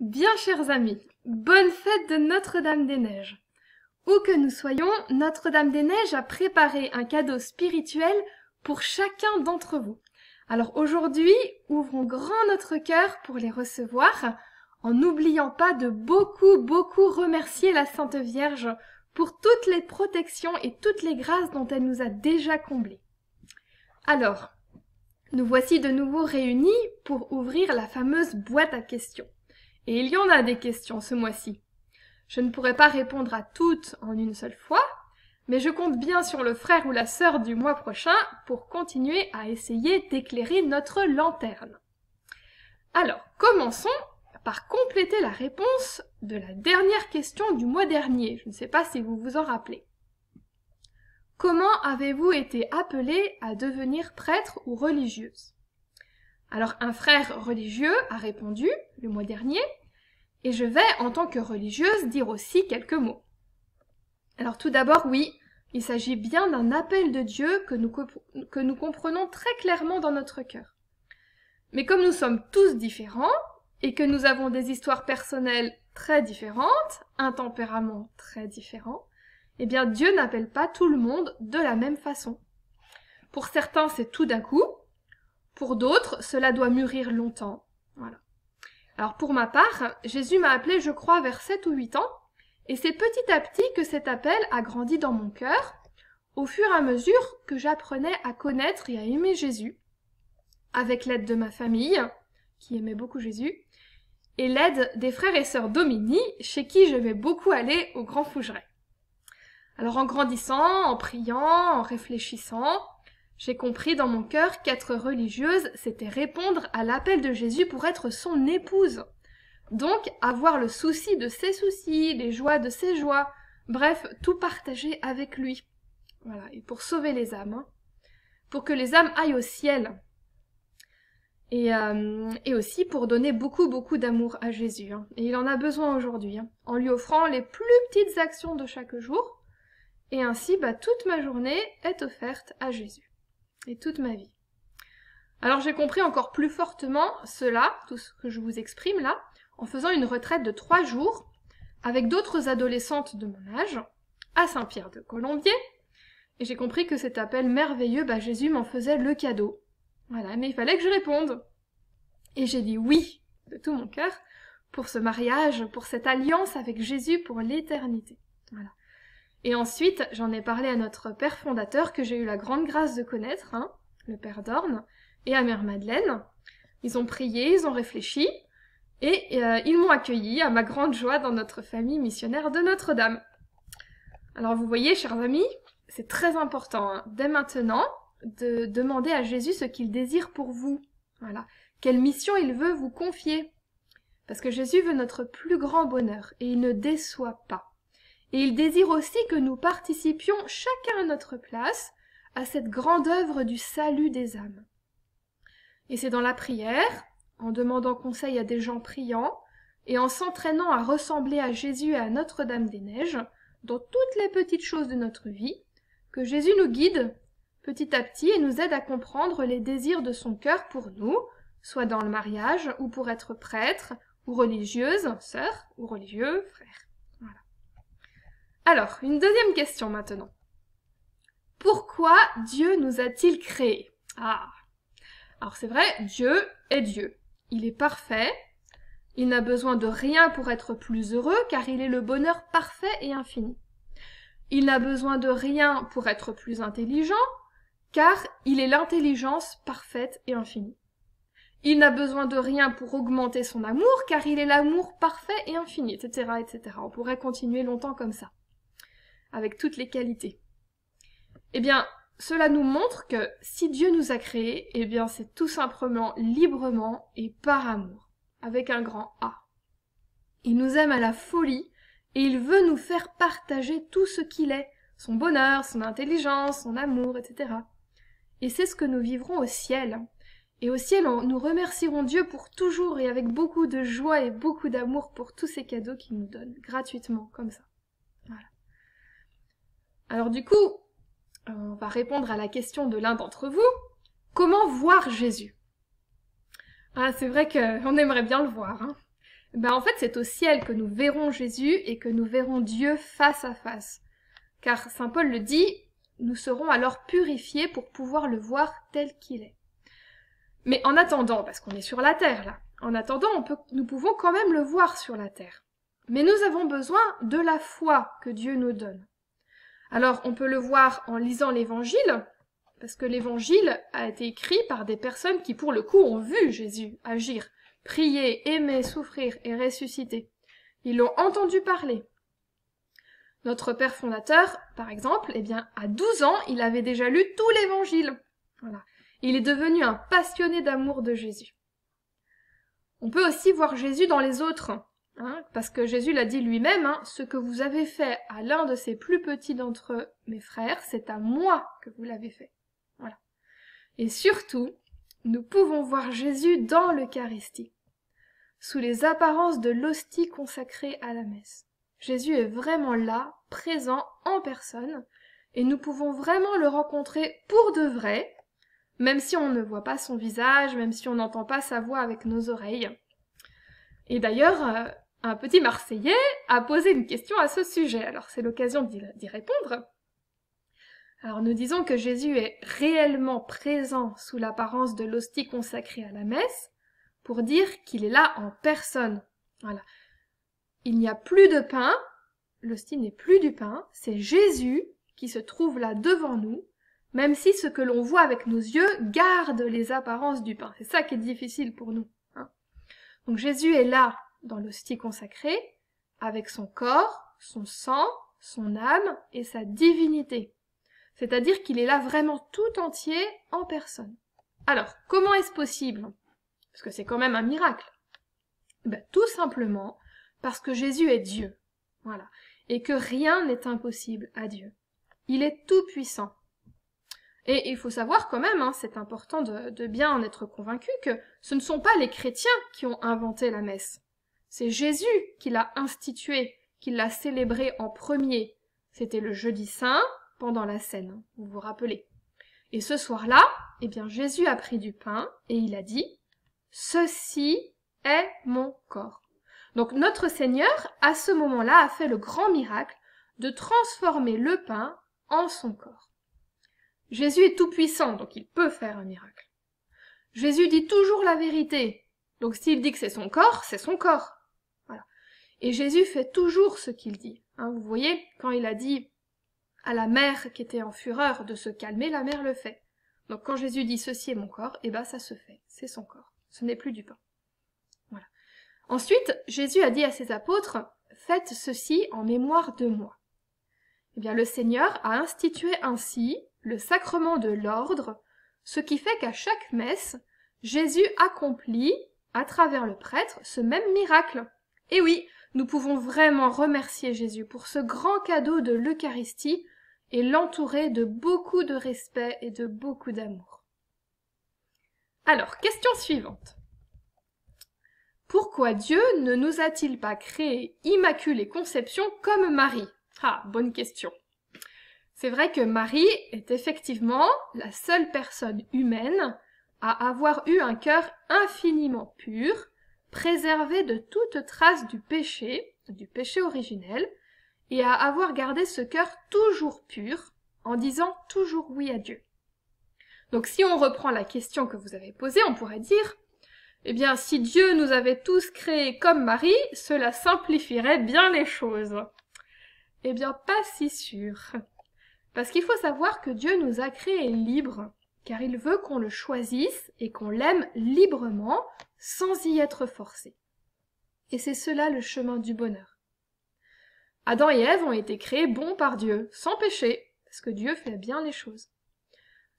Bien chers amis, bonne fête de Notre-Dame-des-Neiges. Où que nous soyons, Notre-Dame-des-Neiges a préparé un cadeau spirituel pour chacun d'entre vous. Alors aujourd'hui, ouvrons grand notre cœur pour les recevoir, en n'oubliant pas de beaucoup remercier la Sainte Vierge pour toutes les protections et toutes les grâces dont elle nous a déjà comblés. Alors, nous voici de nouveau réunis pour ouvrir la fameuse boîte à questions. Et il y en a des questions ce mois-ci. Je ne pourrai pas répondre à toutes en une seule fois, mais je compte bien sur le frère ou la sœur du mois prochain pour continuer à essayer d'éclairer notre lanterne. Alors, commençons par compléter la réponse de la dernière question du mois dernier. Je ne sais pas si vous vous en rappelez. Comment avez-vous été appelée à devenir prêtre ou religieuse? Alors, un frère religieux a répondu le mois dernier, et je vais, en tant que religieuse, dire aussi quelques mots. Alors tout d'abord, oui, il s'agit bien d'un appel de Dieu que nous comprenons très clairement dans notre cœur. Mais comme nous sommes tous différents, et que nous avons des histoires personnelles très différentes, un tempérament très différent, eh bien Dieu n'appelle pas tout le monde de la même façon. Pour certains, c'est tout d'un coup. Pour d'autres, cela doit mûrir longtemps. Voilà. Alors pour ma part, Jésus m'a appelée, je crois, vers 7 ou 8 ans, et c'est petit à petit que cet appel a grandi dans mon cœur, au fur et à mesure que j'apprenais à connaître et à aimer Jésus, avec l'aide de ma famille, qui aimait beaucoup Jésus, et l'aide des frères et sœurs Domini, chez qui j'aimais beaucoup aller au Grand Fougeray. Alors en grandissant, en priant, en réfléchissant, j'ai compris dans mon cœur qu'être religieuse, c'était répondre à l'appel de Jésus pour être son épouse. Donc, avoir le souci de ses soucis, les joies de ses joies, bref, tout partager avec lui. Voilà, et pour sauver les âmes, hein. Pour que les âmes aillent au ciel. Et aussi pour donner beaucoup d'amour à Jésus, hein. Et il en a besoin aujourd'hui, hein, en lui offrant les plus petites actions de chaque jour. Et ainsi, toute ma journée est offerte à Jésus. Et toute ma vie. Alors j'ai compris encore plus fortement cela, tout ce que je vous exprime là, en faisant une retraite de 3 jours avec d'autres adolescentes de mon âge, à Saint-Pierre-de-Colombier, et j'ai compris que cet appel merveilleux, Jésus m'en faisait le cadeau. Voilà, mais il fallait que je réponde. Et j'ai dit oui, de tout mon cœur, pour ce mariage, pour cette alliance avec Jésus pour l'éternité. Voilà. Et ensuite, j'en ai parlé à notre père fondateur que j'ai eu la grande grâce de connaître, hein, le père Dorn, et à mère Madeleine. Ils ont prié, ils ont réfléchi, et ils m'ont accueilli à ma grande joie dans notre famille missionnaire de Notre-Dame. Alors vous voyez, chers amis, c'est très important, hein, dès maintenant, de demander à Jésus ce qu'il désire pour vous. Voilà. Quelle mission il veut vous confier. Parce que Jésus veut notre plus grand bonheur, et il ne déçoit pas. Et il désire aussi que nous participions chacun à notre place à cette grande œuvre du salut des âmes. Et c'est dans la prière, en demandant conseil à des gens priants, et en s'entraînant à ressembler à Jésus et à Notre-Dame-des-Neiges, dans toutes les petites choses de notre vie, que Jésus nous guide petit à petit et nous aide à comprendre les désirs de son cœur pour nous, soit dans le mariage, ou pour être prêtre, ou religieuse, sœur, ou religieux, frère. Voilà. Alors, une deuxième question maintenant. Pourquoi Dieu nous a-t-il créés? Alors c'est vrai, Dieu est Dieu. Il est parfait. Il n'a besoin de rien pour être plus heureux, car il est le bonheur parfait et infini. Il n'a besoin de rien pour être plus intelligent, car il est l'intelligence parfaite et infinie. Il n'a besoin de rien pour augmenter son amour, car il est l'amour parfait et infini, etc., etc. On pourrait continuer longtemps comme ça, avec toutes les qualités. Eh bien, cela nous montre que si Dieu nous a créés, eh bien c'est tout simplement librement et par amour, avec un grand A. Il nous aime à la folie et il veut nous faire partager tout ce qu'il est, son bonheur, son intelligence, son amour, etc. Et c'est ce que nous vivrons au ciel. Et au ciel, nous remercierons Dieu pour toujours et avec beaucoup de joie et beaucoup d'amour pour tous ces cadeaux qu'il nous donne, gratuitement, comme ça. Voilà. Alors du coup, on va répondre à la question de l'un d'entre vous. Comment voir Jésus? C'est vrai qu'on aimerait bien le voir, hein. En fait, c'est au ciel que nous verrons Jésus et que nous verrons Dieu face à face. Car saint Paul le dit, nous serons alors purifiés pour pouvoir le voir tel qu'il est. Mais en attendant, parce qu'on est sur la terre là, en attendant, nous pouvons quand même le voir sur la terre. Mais nous avons besoin de la foi que Dieu nous donne. Alors, on peut le voir en lisant l'évangile, parce que l'évangile a été écrit par des personnes qui, pour le coup, ont vu Jésus agir, prier, aimer, souffrir et ressusciter. Ils l'ont entendu parler. Notre père fondateur, par exemple, à 12 ans, il avait déjà lu tout l'évangile. Voilà. Il est devenu un passionné d'amour de Jésus. On peut aussi voir Jésus dans les autres, parce que Jésus l'a dit lui-même, ce que vous avez fait à l'un de ces plus petits d'entre mes frères, c'est à moi que vous l'avez fait. Voilà. Et surtout, nous pouvons voir Jésus dans l'Eucharistie, sous les apparences de l'hostie consacrée à la messe. Jésus est vraiment là, présent en personne, et nous pouvons vraiment le rencontrer pour de vrai, même si on ne voit pas son visage, même si on n'entend pas sa voix avec nos oreilles. Et d'ailleurs, un petit Marseillais a posé une question à ce sujet, alors c'est l'occasion d'y répondre. Alors nous disons que Jésus est réellement présent sous l'apparence de l'hostie consacrée à la messe, pour dire qu'il est là en personne. Voilà. Il n'y a plus de pain, l'hostie n'est plus du pain, c'est Jésus qui se trouve là devant nous, même si ce que l'on voit avec nos yeux garde les apparences du pain. C'est ça qui est difficile pour nous. Donc Jésus est là dans l'hostie consacrée, avec son corps, son sang, son âme et sa divinité. C'est-à-dire qu'il est là vraiment tout entier en personne. Alors, comment est-ce possible? Parce que c'est quand même un miracle. Tout simplement parce que Jésus est Dieu. Voilà. Et que rien n'est impossible à Dieu. Il est tout puissant. Et il faut savoir quand même, c'est important de bien en être convaincu, que ce ne sont pas les chrétiens qui ont inventé la messe. C'est Jésus qui l'a instituée, qui l'a célébrée en premier. C'était le jeudi saint, pendant la Cène, vous vous rappelez. Et ce soir-là, Jésus a pris du pain et il a dit « Ceci est mon corps ». Donc notre Seigneur, à ce moment-là, a fait le grand miracle de transformer le pain en son corps. Jésus est tout puissant, donc il peut faire un miracle. Jésus dit toujours la vérité, donc s'il dit que c'est son corps, c'est son corps. Voilà. Et Jésus fait toujours ce qu'il dit. Vous voyez, quand il a dit à la mère qui était en fureur de se calmer, la mère le fait. Donc quand Jésus dit « ceci est mon corps », ça se fait, c'est son corps, ce n'est plus du pain. Voilà. Ensuite, Jésus a dit à ses apôtres « faites ceci en mémoire de moi ». Le Seigneur a institué ainsi le sacrement de l'ordre, ce qui fait qu'à chaque messe, Jésus accomplit, à travers le prêtre, ce même miracle. Et oui, nous pouvons vraiment remercier Jésus pour ce grand cadeau de l'Eucharistie et l'entourer de beaucoup de respect et de beaucoup d'amour. Alors, question suivante. Pourquoi Dieu ne nous a-t-il pas créé Immaculée Conception comme Marie? Ah, bonne question. C'est vrai que Marie est effectivement la seule personne humaine à avoir eu un cœur infiniment pur, préservé de toute trace du péché originel, et à avoir gardé ce cœur toujours pur, en disant toujours oui à Dieu. Donc si on reprend la question que vous avez posée, on pourrait dire si Dieu nous avait tous créés comme Marie, cela simplifierait bien les choses. Pas si sûr. Parce qu'il faut savoir que Dieu nous a créés libres, car il veut qu'on le choisisse et qu'on l'aime librement, sans y être forcé. Et c'est cela le chemin du bonheur. Adam et Ève ont été créés bons par Dieu, sans péché, parce que Dieu fait bien les choses.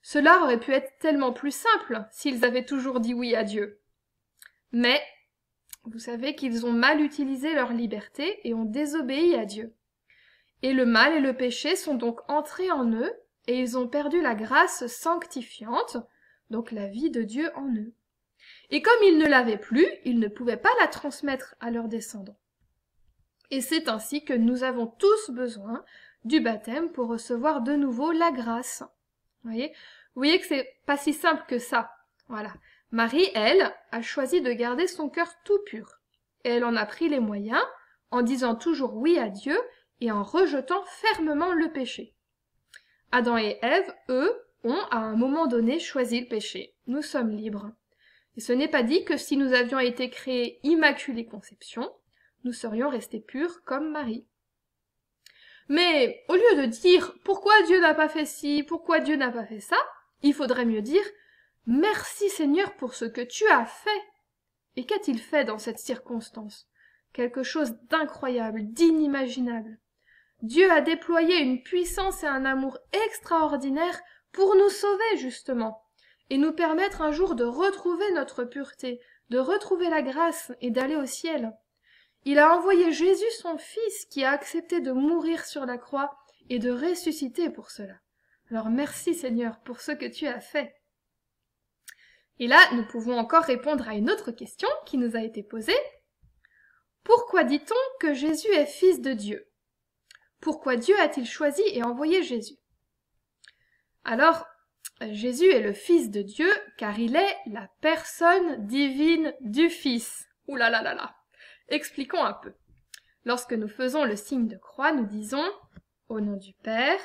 Cela aurait pu être tellement plus simple s'ils avaient toujours dit oui à Dieu. Mais, vous savez qu'ils ont mal utilisé leur liberté et ont désobéi à Dieu. Et le mal et le péché sont donc entrés en eux, et ils ont perdu la grâce sanctifiante, donc la vie de Dieu en eux. Et comme ils ne l'avaient plus, ils ne pouvaient pas la transmettre à leurs descendants. Et c'est ainsi que nous avons tous besoin du baptême pour recevoir de nouveau la grâce. Vous voyez que c'est pas si simple que ça. Voilà. Marie, elle, a choisi de garder son cœur tout pur. et elle en a pris les moyens, en disant toujours oui à Dieu et en rejetant fermement le péché. Adam et Ève, eux, ont à un moment donné choisi le péché. Nous sommes libres. Et ce n'est pas dit que si nous avions été créés immaculée conception, nous serions restés purs comme Marie. Mais au lieu de dire « pourquoi Dieu n'a pas fait ci, pourquoi Dieu n'a pas fait ça », il faudrait mieux dire « merci Seigneur pour ce que tu as fait ». Et qu'a-t-il fait dans cette circonstance? Quelque chose d'incroyable, d'inimaginable. Dieu a déployé une puissance et un amour extraordinaires pour nous sauver, justement, et nous permettre un jour de retrouver notre pureté, de retrouver la grâce et d'aller au ciel. Il a envoyé Jésus, son Fils, qui a accepté de mourir sur la croix et de ressusciter pour cela. Alors merci Seigneur pour ce que tu as fait. Et là, nous pouvons encore répondre à une autre question qui nous a été posée. Pourquoi dit-on que Jésus est fils de Dieu? Pourquoi Dieu a-t-il choisi et envoyé Jésus? Alors, Jésus est le Fils de Dieu car il est la personne divine du Fils. Ouh là là là là. Expliquons un peu. Lorsque nous faisons le signe de croix, nous disons « Au nom du Père,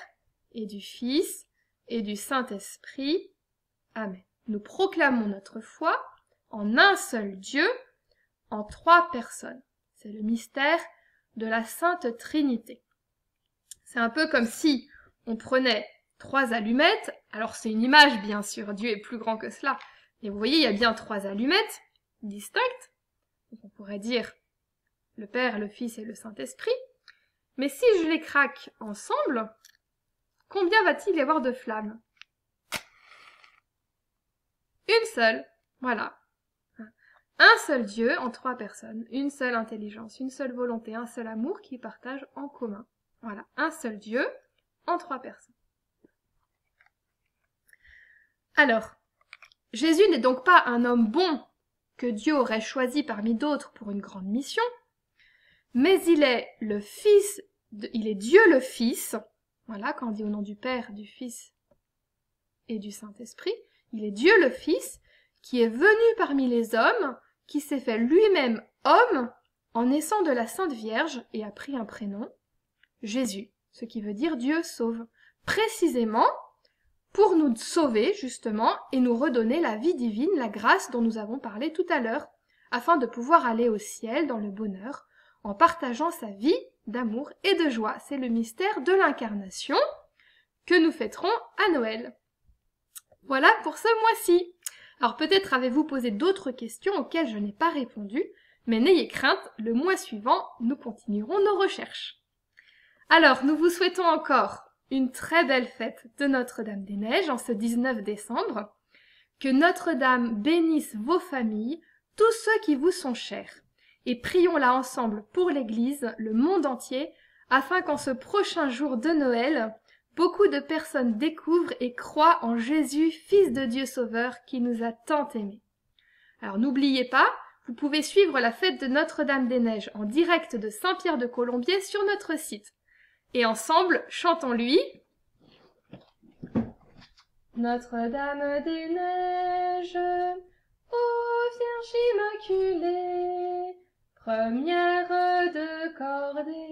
et du Fils, et du Saint-Esprit. Amen ». Nous proclamons notre foi en un seul Dieu, en 3 personnes. C'est le mystère de la Sainte Trinité. C'est un peu comme si on prenait 3 allumettes, alors c'est une image bien sûr, Dieu est plus grand que cela, et vous voyez il y a bien 3 allumettes distinctes, donc on pourrait dire le Père, le Fils et le Saint-Esprit, mais si je les craque ensemble, combien va-t-il y avoir de flammes? Une seule, voilà. Un seul Dieu en 3 personnes, une seule intelligence, une seule volonté, un seul amour qui partagent en commun. Voilà, un seul Dieu en 3 personnes. Alors, Jésus n'est donc pas un homme bon que Dieu aurait choisi parmi d'autres pour une grande mission, mais il est le Fils, il est Dieu le Fils, voilà, quand on dit au nom du Père, du Fils et du Saint-Esprit, il est Dieu le Fils, qui est venu parmi les hommes, qui s'est fait lui-même homme, en naissant de la Sainte Vierge et a pris un prénom, Jésus, ce qui veut dire Dieu sauve, précisément pour nous sauver, justement, et nous redonner la vie divine, la grâce dont nous avons parlé tout à l'heure, afin de pouvoir aller au ciel dans le bonheur, en partageant sa vie d'amour et de joie. C'est le mystère de l'incarnation que nous fêterons à Noël. Voilà pour ce mois-ci. Alors peut-être avez-vous posé d'autres questions auxquelles je n'ai pas répondu, mais n'ayez crainte, le mois suivant, nous continuerons nos recherches. Alors, nous vous souhaitons encore une très belle fête de Notre-Dame-des-Neiges en ce 19 décembre. Que Notre-Dame bénisse vos familles, tous ceux qui vous sont chers. Et prions-la ensemble pour l'Église, le monde entier, afin qu'en ce prochain jour de Noël, beaucoup de personnes découvrent et croient en Jésus, Fils de Dieu Sauveur, qui nous a tant aimés. Alors n'oubliez pas, vous pouvez suivre la fête de Notre-Dame-des-Neiges en direct de Saint-Pierre-de-Colombier sur notre site. Et ensemble, chantons-lui. Notre-Dame des Neiges, ô Vierge Immaculée, première de cordée,